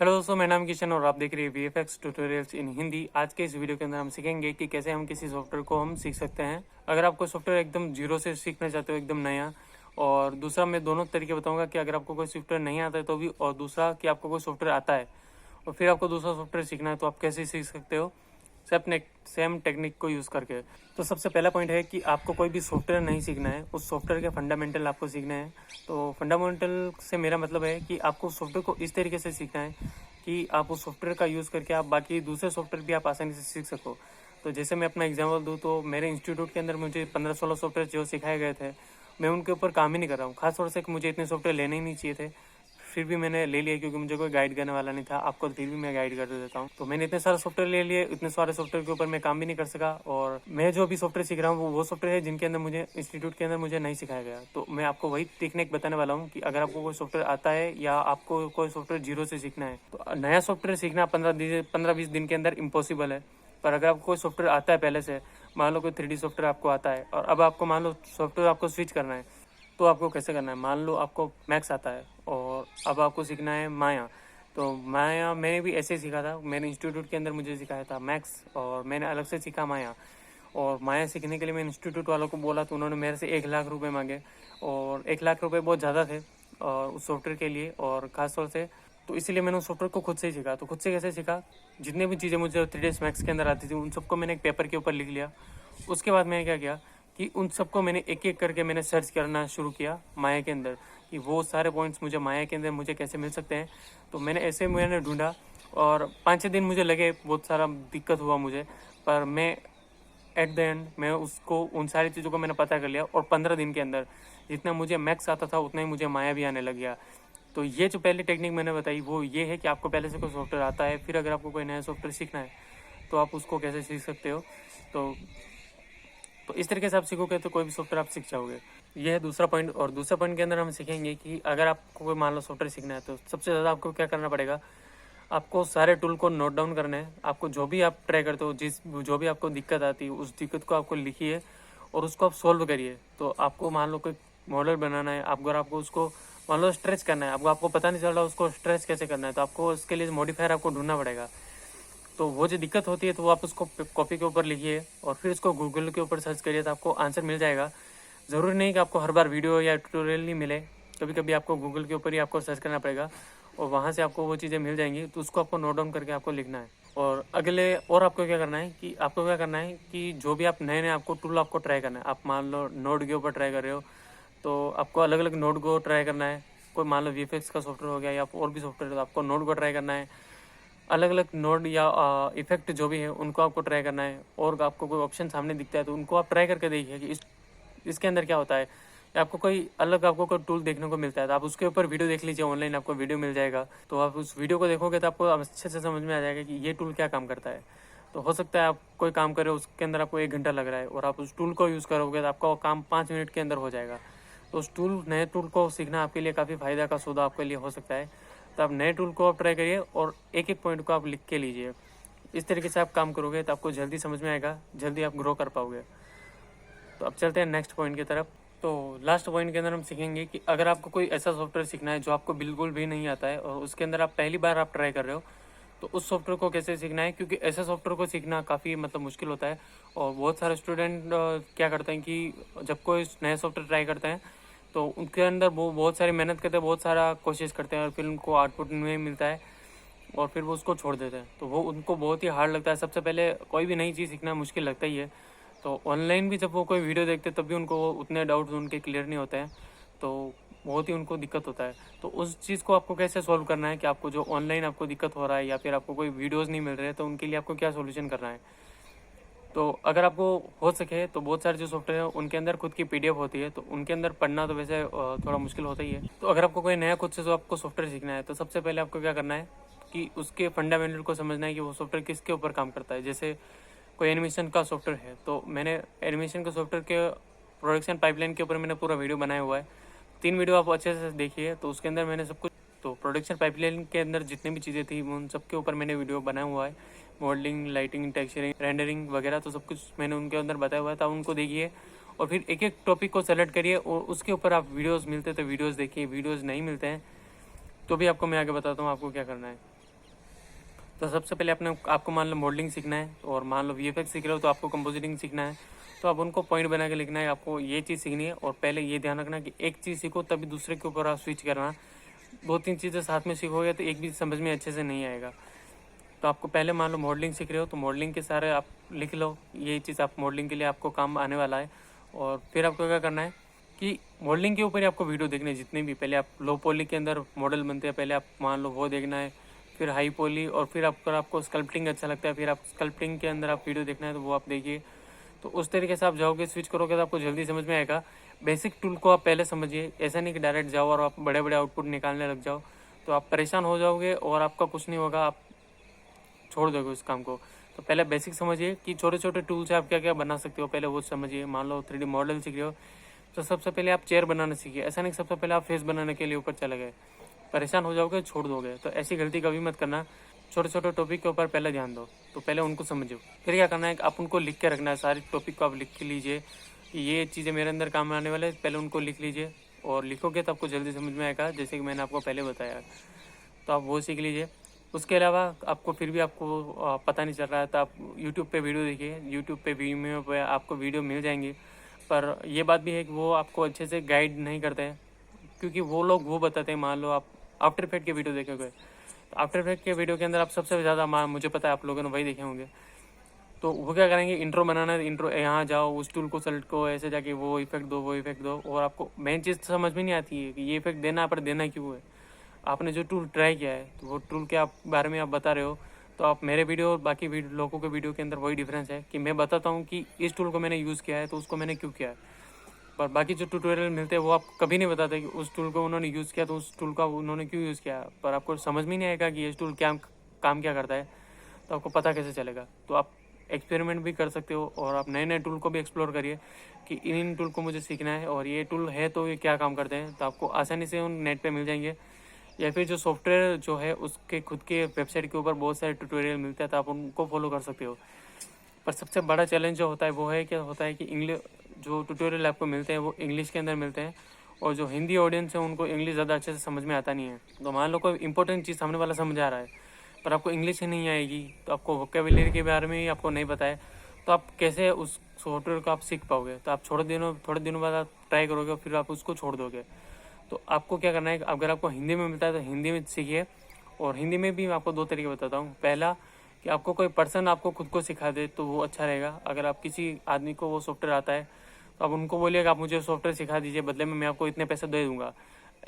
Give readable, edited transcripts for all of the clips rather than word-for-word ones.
Hello दोस्तों, मेरा नाम किशन और आप देख रहे हैं VFX ट्यूटोरियल्स इन हिंदी। आज के इस वीडियो के अंदर हम सीखेंगे कि कैसे हम किसी सॉफ्टवेयर को हम सीख सकते हैं। अगर आपको सॉफ्टवेयर एकदम जीरो से सीखना चाहते हो, एकदम नया, और दूसरा मैं दोनों तरीके बताऊंगा कि अगर आपको कोई सॉफ्टवेयर नहीं आता है तो भी, और दूसरा कि आपको कोई सॉफ्टवेयर आता है और फिर आपको दूसरा सॉफ्टवेयर सीखना है तो आप कैसे सीख सकते हो सेम टेक्निक को यूज़ करके। तो सबसे पहला पॉइंट है कि आपको कोई भी सॉफ्टवेयर नहीं सीखना है, उस सॉफ्टवेयर के फंडामेंटल आपको सीखना है। तो फंडामेंटल से मेरा मतलब है कि आपको सॉफ्टवेयर को इस तरीके से सीखना है कि आप उस सॉफ्टवेयर का यूज़ करके आप बाकी दूसरे सॉफ्टवेयर भी आप आसानी से सीख सको। तो जैसे मैं अपना एग्जांपल दूँ तो मेरे इंस्टीट्यूट के अंदर मुझे 15-16 सॉफ्टवेयर जो सिखाए गए थे, मैं उनके ऊपर काम ही नहीं कर रहा हूँ। खास तौर से कि मुझे इतने सॉफ्टवेयर लेने ही नहीं चाहिए थे, फिर भी मैंने ले लिया क्योंकि मुझे कोई गाइड करने वाला नहीं था। आपको फिर भी मैं गाइड कर देता हूँ। तो मैंने इतने सारे सॉफ्टवेयर ले लिए, इतने सारे सॉफ्टवेयर के ऊपर मैं काम भी नहीं कर सका। और मैं जो भी सॉफ्टवेयर सीख रहा हूँ वो सॉफ्टवेयर है जिनके अंदर मुझे इंस्टीट्यूट के अंदर मुझे नहीं सिखाया गया। तो मैं आपको वही टेक्निक बताने वाला हूँ कि अगर आपको कोई सॉफ्टवेयर आता है या आपको कोई सॉफ्टवेयर जीरो से सीखना है, तो नया सॉफ्टवेयर सीखना 15-20 दिन के अंदर इम्पॉसिबल है। पर अगर आपको कोई सॉफ्टवेयर आता है पहले से, मान लो कोई 3D सॉफ्टवेयर आपको आता है और अब आपको मान लो सॉफ्टवेयर आपको स्विच करना है, तो आपको कैसे करना है। मान लो आपको मैक्स आता है और अब आपको सीखना है माया। तो माया मैंने भी ऐसे ही सीखा था, मेरे इंस्टीट्यूट के अंदर मुझे सिखाया था मैक्स और मैंने अलग से सीखा माया। और माया सीखने के लिए मैं इंस्टीट्यूट वालों को बोला तो उन्होंने मेरे से 1 लाख रुपए मांगे, और 1 लाख रुपए बहुत ज़्यादा थे और उस सॉफ्टवेयर के लिए, और ख़ास तौर से तो इसीलिए मैंने उस सॉफ्टवेयर को खुद से ही सीखा। तो खुद से कैसे सीखा, जितने भी चीज़ें मुझे 3ds मैक्स के अंदर आती थी उन सबको मैंने एक पेपर के ऊपर लिख लिया। उसके बाद मैंने क्या किया कि उन सबको मैंने एक एक करके मैंने सर्च करना शुरू किया माया के अंदर, कि वो सारे पॉइंट्स मुझे माया के अंदर मुझे कैसे मिल सकते हैं। तो मैंने ढूंढा और 5-6 दिन मुझे लगे, बहुत सारा दिक्कत हुआ मुझे, पर मैं एट द एंड मैं उसको उन सारी चीज़ों को मैंने पता कर लिया। और 15 दिन के अंदर जितना मुझे मैक्स आता था उतना ही मुझे माया भी आने लग गया। तो ये जो पहली टेक्निक मैंने बताई वो ये है कि आपको पहले से कोई सॉफ्टवेयर आता है, फिर अगर आपको कोई नया सॉफ्टवेयर सीखना है तो आप उसको कैसे सीख सकते हो। तो इस तरीके से आप सीखोगे तो कोई भी सॉफ्टवेयर आप सीख जाओगे। ये है दूसरा पॉइंट। और दूसरे पॉइंट के अंदर हम सीखेंगे कि अगर आपको कोई मान लो सॉफ्टवेयर सीखना है तो सबसे ज़्यादा आपको क्या करना पड़ेगा, आपको सारे टूल को नोट डाउन करना है। आपको जो भी आप ट्राई करते हो, जो भी आपको दिक्कत आती है उस दिक्कत को आपको लिखिए और उसको आप सोल्व करिए। तो आपको मान लो कोई मॉडल बनाना है, अगर आपको उसको मान लो स्ट्रेच करना है, आपको पता नहीं चल रहा उसको स्ट्रेच कैसे करना है, तो आपको उसके लिए मॉडिफायर आपको ढूंढना पड़ेगा। तो वो जो दिक्कत होती है तो वो आप उसको कॉपी के ऊपर लिखिए और फिर उसको गूगल के ऊपर सर्च करिए तो आपको आंसर मिल जाएगा। ज़रूरी नहीं कि आपको हर बार वीडियो या ट्यूटोरियल ही मिले, कभी कभी आपको गूगल के ऊपर ही आपको सर्च करना पड़ेगा और वहाँ से आपको वो चीज़ें मिल जाएंगी। तो उसको आपको नोट डाउन करके आपको लिखना है। और आपको क्या करना है कि जो भी आप नए नए आपको टूल आपको ट्राई करना है। आप मान लो नोड के ऊपर ट्राई कर रहे हो तो आपको अलग अलग नोड को ट्राई करना है। कोई मान लो VFX का सॉफ्टवेयर हो गया या और भी सॉफ्टवेयर है तो आपको नोड को ट्राई करना है। अलग अलग नोड या इफेक्ट जो भी है उनको आपको ट्राई करना है। और आपको कोई ऑप्शन सामने दिखता है तो उनको आप ट्राई करके देखिए कि इसके अंदर क्या होता है। या आपको कोई टूल देखने को मिलता है तो आप उसके ऊपर वीडियो देख लीजिए, ऑनलाइन आपको वीडियो मिल जाएगा। तो आप उस वीडियो को देखोगे तो आपको अच्छे से समझ में आ जाएगा कि ये टूल क्या काम करता है। तो हो सकता है आप कोई काम करें उसके अंदर आपको 1 घंटा लग रहा है और आप उस टूल को यूज़ करोगे तो आपका वो काम 5 मिनट के अंदर हो जाएगा। तो उस नए टूल को सीखना आपके लिए काफ़ी फ़ायदा का सौदा आपके लिए हो सकता है। तो आप नए टूल को आप ट्राई करिए और एक एक पॉइंट को आप लिख के लीजिए। इस तरीके से आप काम करोगे तो आपको जल्दी समझ में आएगा, जल्दी आप ग्रो कर पाओगे। तो अब चलते हैं नेक्स्ट पॉइंट की तरफ। तो लास्ट पॉइंट के अंदर हम सीखेंगे कि अगर आपको कोई ऐसा सॉफ्टवेयर सीखना है जो आपको बिल्कुल भी नहीं आता है और उसके अंदर आप पहली बार आप ट्राई कर रहे हो, तो उस सॉफ्टवेयर को कैसे सीखना है। क्योंकि ऐसे सॉफ्टवेयर को सीखना काफ़ी मुश्किल होता है। और बहुत सारे स्टूडेंट क्या करते हैं कि जब कोई नया सॉफ्टवेयर ट्राई करते हैं तो उनके अंदर वो बहुत सारी मेहनत करते हैं, बहुत सारा कोशिश करते हैं और फिर उनको आउटपुट नहीं मिलता है और फिर वो उसको छोड़ देते हैं। तो वो उनको बहुत ही हार्ड लगता है। सबसे पहले कोई भी नई चीज़ सीखना मुश्किल लगता ही है। तो ऑनलाइन भी जब वो कोई वीडियो देखते हैं तब भी उनको उतने डाउट्स उनके क्लियर नहीं होते हैं, तो बहुत ही उनको दिक्कत होता है। तो उस चीज़ को आपको कैसे सॉल्व करना है कि आपको जो ऑनलाइन आपको दिक्कत हो रहा है या फिर आपको कोई वीडियोज़ नहीं मिल रहे हैं तो उनके लिए आपको क्या सोल्यूशन करना है। तो अगर आपको हो सके तो बहुत सारे जो सॉफ्टवेयर हैं उनके अंदर खुद की PDF होती है, तो उनके अंदर पढ़ना तो वैसे थोड़ा मुश्किल होता ही है। तो अगर आपको कोई नया खुद से जो आपको सॉफ्टवेयर सीखना है तो सबसे पहले आपको क्या करना है कि उसके फंडामेंटल को समझना है कि वो सॉफ्टवेयर किसके ऊपर काम करता है। जैसे कोई एनिमेशन का सॉफ्टवेयर है तो मैंने एनिमेशन के सॉफ्टवेयर के प्रोडक्शन पाइपलाइन के ऊपर मैंने पूरा वीडियो बनाया हुआ है। 3 वीडियो आप अच्छे से देखिए तो उसके अंदर मैंने सब कुछ, तो प्रोडक्शन पाइपलाइन के अंदर जितनी भी चीज़ें थी उन सब के ऊपर मैंने वीडियो बनाया हुआ है। मॉडलिंग, लाइटिंग, टेक्सचरिंग, रेंडरिंग वगैरह तो सब कुछ मैंने उनके अंदर बताया हुआ था। उनको देखिए और फिर एक एक टॉपिक को सेलेक्ट करिए और उसके ऊपर आप वीडियोज़ मिलते तो वीडियोज़ देखिए, वीडियोज़ नहीं मिलते हैं तो भी आपको मैं आगे बताता हूँ आपको क्या करना है। तो सबसे पहले आपको मान लो मॉडलिंग सीखना है और मान लो वीएफएक्स सीख रहे हो तो आपको कंपोजिटिंग सीखना है। तो आप उनको पॉइंट बना के लिखना है, आपको ये चीज़ सीखनी है। और पहले ये ध्यान रखना कि एक चीज़ सीखो तभी दूसरे के ऊपर आप स्विच करना। 2-3 चीज़ें साथ में सीखोगे तो एक भी समझ में अच्छे से नहीं आएगा। तो आपको पहले मान लो मॉडलिंग सीख रहे हो तो मॉडलिंग के सारे आप लिख लो, ये चीज़ आप मॉडलिंग के लिए आपको काम आने वाला है। और फिर आपको क्या करना है कि मॉडलिंग के ऊपर ही आपको वीडियो देखने जितने भी, पहले आप लो पॉली के अंदर मॉडल बनते हैं, पहले आप मान लो वो देखना है, फिर हाई पॉली, और फिर आपको स्कल्पटिंग अच्छा लगता है, फिर आप स्कल्पटिंग के अंदर आप वीडियो देखना है तो वो आप देखिए। तो उस तरीके से आप जाओगे, स्विच करोगे तो आपको जल्दी समझ में आएगा। बेसिक टूल को आप पहले समझिए, ऐसा नहीं कि डायरेक्ट जाओ और आप बड़े बड़े आउटपुट निकालने लग जाओ, तो आप परेशान हो जाओगे और आपका कुछ नहीं होगा, आप छोड़ दोगे उस काम को। तो पहले बेसिक समझिए कि छोटे छोटे टूल से आप क्या क्या बना सकते हो, पहले वो समझिए। मान लो 3D मॉडल सीख रहे हो तो सबसे पहले आप चेयर बनाना सीखिए। ऐसा नहीं कि सबसे पहले आप फेस बनाने के लिए ऊपर चले गए, परेशान हो जाओगे, छोड़ दोगे। तो ऐसी गलती कभी मत करना। छोटे छोटे टॉपिक के ऊपर पहले ध्यान दो, तो पहले उनको समझो। फिर क्या करना है, आप उनको लिख के रखना है, सारे टॉपिक को आप लिख के लीजिए कि ये चीज़ें मेरे अंदर काम आने वाले हैं, पहले उनको लिख लीजिए। और लिखोगे तो आपको जल्दी समझ में आएगा, जैसे कि मैंने आपको पहले बताया। तो आप वो सीख लीजिए। उसके अलावा आपको फिर भी आपको पता नहीं चल रहा है तो आप यूट्यूब पे वीडियो देखिए। यूट्यूब पे वीडियो पे आपको वीडियो मिल जाएंगे, पर ये बात भी है कि वो आपको अच्छे से गाइड नहीं करते हैं, क्योंकि वो लोग वो बताते हैं। मान लो आप आफ्टर इफेक्ट के वीडियो देखोगे तो आफ्टर इफेक्ट के वीडियो के अंदर आप सबसे ज़्यादा मुझे पता है आप लोगों ने वही देखे होंगे। तो वो क्या करेंगे, इंट्रो बनाना है, इंट्रो यहाँ जाओ, उस टूल को सेलेक्ट करो, ऐसे जाके वो इफेक्ट दो, वो इफेक्ट दो, और आपको मेन चीज़ समझ में नहीं आती है कि ये इफेक्ट देना पर देना क्यों है। आपने जो टूल ट्राई किया है तो वो टूल के आप बारे में आप बता रहे हो, तो आप मेरे वीडियो और बाकी लोगों के वीडियो के अंदर वही डिफरेंस है कि मैं बताता हूँ कि इस टूल को मैंने यूज़ किया है तो उसको मैंने क्यों किया है। पर बाकी जो ट्यूटोरियल मिलते हैं वो आपको कभी नहीं बताते कि उस टूल को उन्होंने यूज़ किया तो उस टूल का उन्होंने क्यों यूज़ किया, पर आपको समझ में नहीं आएगा कि ये टूल क्या काम क्या करता है, तो आपको पता कैसे चलेगा। तो आप एक्सपेरिमेंट भी कर सकते हो और आप नए नए टूल को भी एक्सप्लोर करिए कि इन टूल को मुझे सीखना है और ये टूल है तो ये क्या काम करते हैं, तो आपको आसानी से उन नेट पे मिल जाएंगे। या फिर जो सॉफ्टवेयर जो है उसके खुद के वेबसाइट के ऊपर बहुत सारे ट्यूटोरियल मिलते हैं, तो आप उनको फॉलो कर सकते हो। पर सबसे बड़ा चैलेंज जो होता है वो है क्या होता है कि इंग्लिश जो ट्यूटोरियल आपको मिलते हैं वो इंग्लिश के अंदर मिलते हैं, और जो हिंदी ऑडियंस है उनको इंग्लिश ज़्यादा अच्छे से समझ में आता नहीं है। तो मान लो कोई इंपॉर्टेंट चीज़ सामने वाला समझ आ रहा है पर आपको इंग्लिश ही नहीं आएगी, तो आपको वोकेबुलरी के बारे में ही आपको नहीं पता है, तो आप कैसे उस सॉफ्टवेयर को आप सीख पाओगे। तो आप थोड़े दिनों बाद आप ट्राई करोगे, फिर आप उसको छोड़ दोगे। तो आपको क्या करना है, अगर आपको हिंदी में मिलता है तो हिंदी में सीखिए। और हिंदी में भी मैं आपको 2 तरीके बताता हूँ। पहला कि आपको कोई पर्सन आपको खुद को सिखा दे तो वो अच्छा रहेगा। अगर आप किसी आदमी को वो सॉफ्टवेयर आता है तो आप उनको बोलिएगा आप मुझे सॉफ्टवेयर सिखा दीजिए, बदले में मैं आपको इतने पैसे दे दूंगा।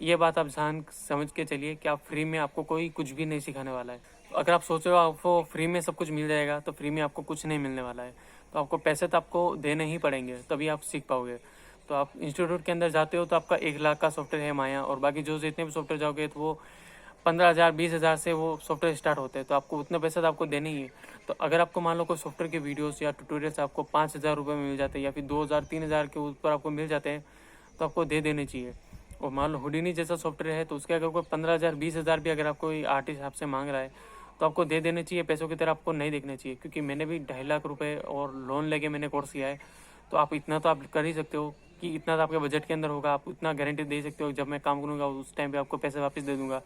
ये बात आप जान समझ के चलिए कि आप फ्री में आपको कोई कुछ भी नहीं सिखाने वाला है। तो अगर आप सोच रहे हो आपको फ्री में सब कुछ मिल जाएगा तो फ्री में आपको कुछ नहीं मिलने वाला है। तो आपको पैसे तो आपको देने ही पड़ेंगे तभी आप सीख पाओगे। तो आप इंस्टीट्यूट के अंदर जाते हो तो आपका 1 लाख का सॉफ्टवेयर है माया, और बाकी जो जितने भी सॉफ्टवेयर जाओगे तो वो 15,000 20,000 से वो सॉफ्टवेयर स्टार्ट होते हैं। तो आपको उतने पैसे तो आपको देने ही है। तो अगर आपको मान लो कोई सॉफ्टवेयर के वीडियोस या ट्यूटोरियल्स आपको 5,000 रुपये में मिल जाते हैं या फिर 2,000 3,000 के ऊपर आपको मिल जाते हैं तो आपको दे देने चाहिए। और मान लो हुडिनी जैसा सॉफ्टवेयर है तो उसके अगर कोई 15,000 20,000 भी अगर आपको आर्टिस्ट आपसे मांग रहा है तो आपको दे देने चाहिए। पैसों की तरह आपको नहीं देखने चाहिए, क्योंकि मैंने भी 2.5 लाख रुपये और लोन लेके मैंने कोर्स किया है। तो आप इतना तो आप कर ही सकते हो कि इतना तो आपके बजट के अंदर होगा, आप उतना गारंटी दे सकते हो जब मैं काम करूँगा उस टाइम पे आपको पैसे वापस दे दूंगा।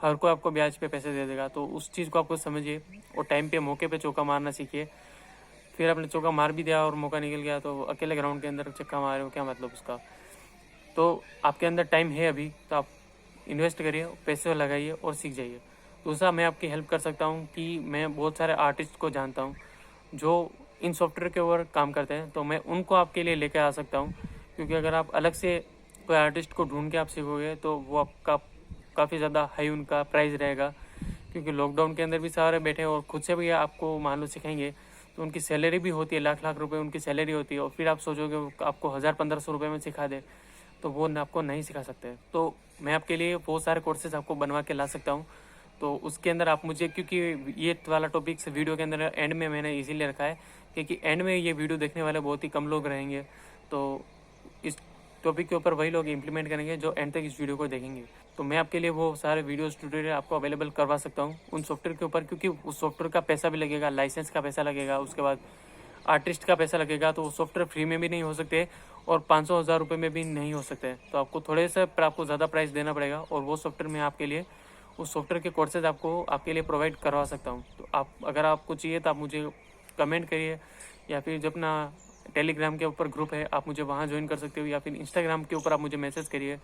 हर कोई आपको ब्याज पे पैसे दे देगा। तो उस चीज़ को आपको समझिए और टाइम पे मौके पे चौका मारना सीखिए। फिर आपने चौका मार भी दिया और मौका निकल गया तो अकेले ग्राउंड के अंदर चक्का मारे हो, क्या मतलब उसका। तो आपके अंदर टाइम है अभी, तो आप इन्वेस्ट करिए, पैसे लगाइए और सीख जाइए। दूसरा मैं आपकी हेल्प कर सकता हूँ कि मैं बहुत सारे आर्टिस्ट को जानता हूँ जो इन सॉफ्टवेयर के ऊपर काम करते हैं, तो मैं उनको आपके लिए लेकर आ सकता हूँ। क्योंकि अगर आप अलग से कोई आर्टिस्ट को ढूंढ के आप सीखोगे तो वो आपका काफ़ी ज़्यादा हाई उनका प्राइस रहेगा। क्योंकि लॉकडाउन के अंदर भी सारे बैठे और खुद से भी आपको मान लो सिखाएंगे तो उनकी सैलरी भी होती है, लाख लाख रुपए उनकी सैलरी होती है। और फिर आप सोचोगे आपको 1,000-1,500 रुपये में सिखा दे, तो वो आपको नहीं सिखा सकते। तो मैं आपके लिए बहुत सारे कोर्सेज आपको बनवा के ला सकता हूँ। तो उसके अंदर आप मुझे, क्योंकि ये वाला टॉपिक वीडियो के अंदर एंड में मैंने इसीलिए रखा है क्योंकि एंड में ये वीडियो देखने वाले बहुत ही कम लोग रहेंगे। तो इस टॉपिक के ऊपर वही लोग इम्प्लीमेंट करेंगे जो एंड तक इस वीडियो को देखेंगे। तो मैं आपके लिए वो सारे वीडियोस ट्यूटोरियल आपको अवेलेबल करवा सकता हूँ उन सॉफ्टवेयर के ऊपर, क्योंकि उस सॉफ्टवेयर का पैसा भी लगेगा, लाइसेंस का पैसा लगेगा, उसके बाद आर्टिस्ट का पैसा लगेगा। तो वो सॉफ्टवेयर फ्री में भी नहीं हो सकते और 500-1,000 रुपये में भी नहीं हो सकते। तो आपको थोड़े से पर आपको ज़्यादा प्राइस देना पड़ेगा और वो सॉफ्टवेयर मैं आपके लिए उस सॉफ्टवेयर के कोर्सेज आपको आपके लिए प्रोवाइड करवा सकता हूँ। तो आप अगर आपको चाहिए तो आप मुझे कमेंट करिए, या फिर जो अपना टेलीग्राम के ऊपर ग्रुप है आप मुझे वहाँ ज्वाइन कर सकते हो, या फिर इंस्टाग्राम के ऊपर आप मुझे मैसेज करिए।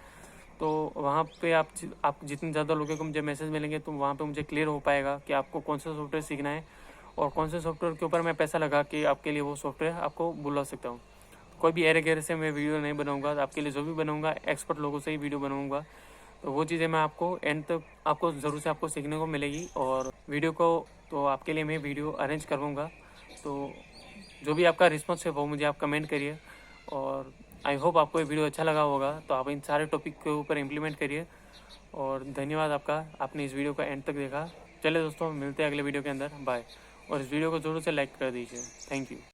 तो वहाँ पे आप जितने ज़्यादा लोगों को मुझे मैसेज मिलेंगे तो वहाँ पे मुझे क्लियर हो पाएगा कि आपको कौन सा सॉफ्टवेयर सीखना है और कौन से सॉफ्टवेयर के ऊपर मैं पैसा लगा के आपके लिए वो सॉफ्टवेयर आपको बुला सकता हूँ। कोई भी एरे गैरे से मैं वीडियो नहीं बनाऊँगा, आपके लिए जो भी बनाऊँगा एक्सपर्ट लोगों से ही वीडियो बनाऊँगा। तो वो चीज़ें मैं आपको एंड तक आपको ज़रूर से आपको सीखने को मिलेगी, और वीडियो को तो आपके लिए मैं वीडियो अरेंज करवाऊँगा। तो जो भी आपका रिस्पॉन्स है वो मुझे आप कमेंट करिए, और आई होप आपको ये वीडियो अच्छा लगा होगा। तो आप इन सारे टॉपिक के ऊपर इम्प्लीमेंट करिए, और धन्यवाद आपका, आपने इस वीडियो का एंड तक देखा। चलिए दोस्तों, मिलते हैं अगले वीडियो के अंदर, बाय। और इस वीडियो को ज़रूर से लाइक कर दीजिए। Thank you.